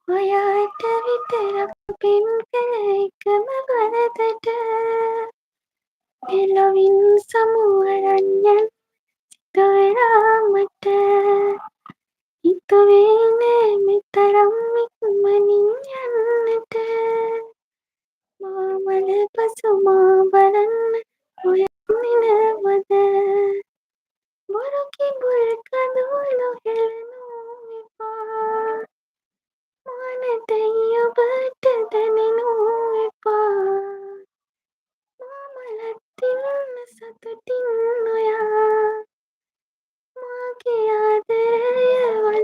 ඔයාට විතරක් පෙම් කළ එකම වරදට එලොවින් සමුවරන් යන සිතවෙලා මට හිතුවේ නෑ මෙතරම් ඉක්මනින් යන්නට මාමල පසුමා බලන්න හොයන්නේ නැවත බොරු කිඹුල් කඳුළු හෙළනු එපා මානතයි ඔබට දැනෙනු එපා මාමලත් ඉන්න සතුටින් ඔයා මාගේ ආදරය වලනු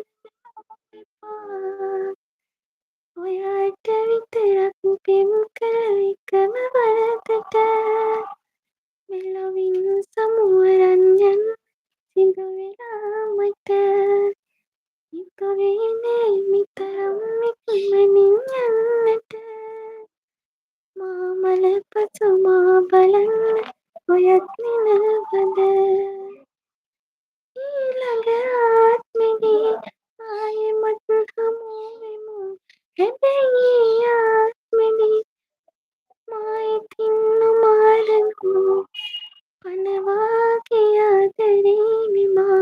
එපා ඔයාට විතරක් පෙම් කළ එකම වරදට මෙලොවින් සමුවරන් යන සිදුවෙලා මට හිතුවේ නෑ මෙතරම් ඉක්මනින් යන්නට මාමල පසුමා බලන්න ඔයත් නිනවද ඊළඟ ආත්මෙදී ආයෙමත් හමු වෙමු හැබැයි ඒ ආත්මෙදී මා ඉතින් නුමාරනු පනවාගේ ආදරේ මා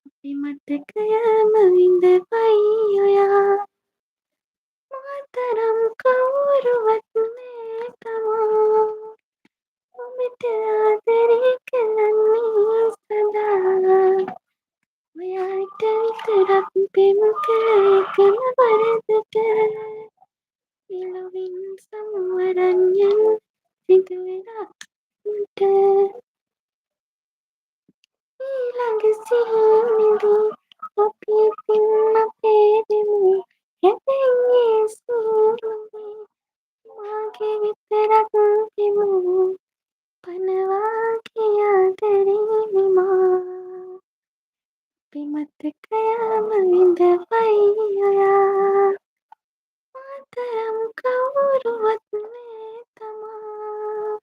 අපේ මතකයම විඳවයි ඔයා මාතරම් කවුරුවත් නෑ තමා ඔබට ආදරේ කරන්නේ සදා ඔයාට විතරක් පෙම් කළ එකම වරදට එලොවින් සමුවරන් යන සිදුවෙලා මට ඊළඟ සිහිනෙදී අපි පින් අපේ දෙමු හැබැයි ඒ සිහිනෙදී මාගේ විතරක් දෙමු පනවාගේ ආදරේ මා අපේ මතකයම විඳවයි ඔයා මාතරම් කවුරුවත් නෑ තමා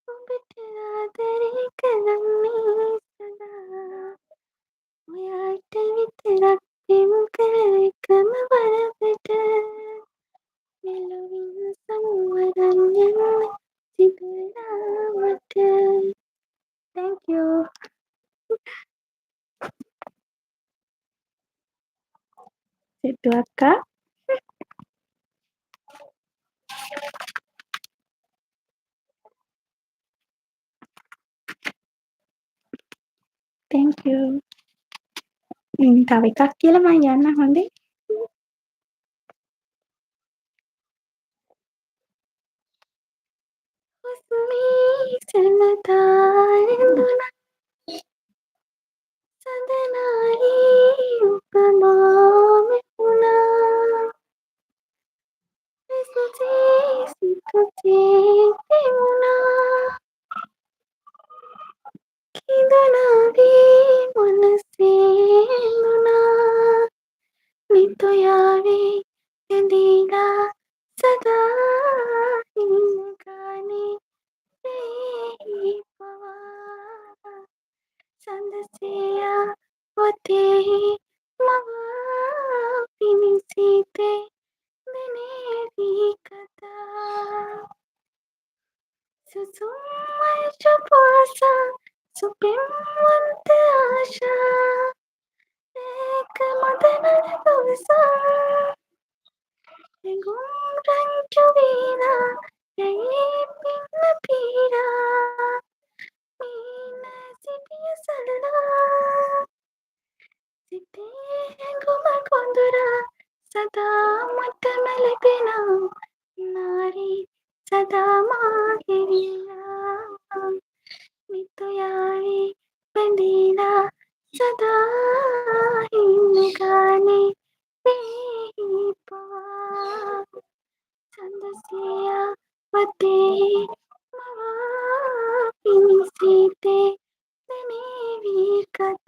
ඔබට ආදරේ කරන්නේ සදා ඔයාට විතරක් පෙම් කළ එකම වරදට මෙලොවින් සමුවරන් යන සිදුවෙලා මට thank you සිතු අක්කා thank you තව එකක් කියලා මම යන්න හොඳේ හුස්මේ සලතාරඳුන සඳනාරි උපමාව වුණා විසුචේ සිතුචේ පෙමුණා කිඳුනාවේ මනසේ ඇඳුනා නිතොයාවේ ඇඳීලා සදා ඉන්න ගානේ රෙහි පවා සඳසියා පොතෙහි මවා පිණිසිතේ දෙනේවි කතා සුසුම්මයි චුපුසා සුපින්වන්ත ආශා ඒක මදනර දවසා එගුම් රංචු වීරා ඇයි පින්න පීරා මීන සිටිය සලලා සිතේ ඇඟුම කොඳුරා සදා මටම ලැබෙනා නාරී සදා මාගෙරියා නිතොයාවේ බැඳීලා සදා ඉන්න ගානේ රෙහි පවා සඳසියා වතේ මවා පිණිසිතේ දෙනේවි කතා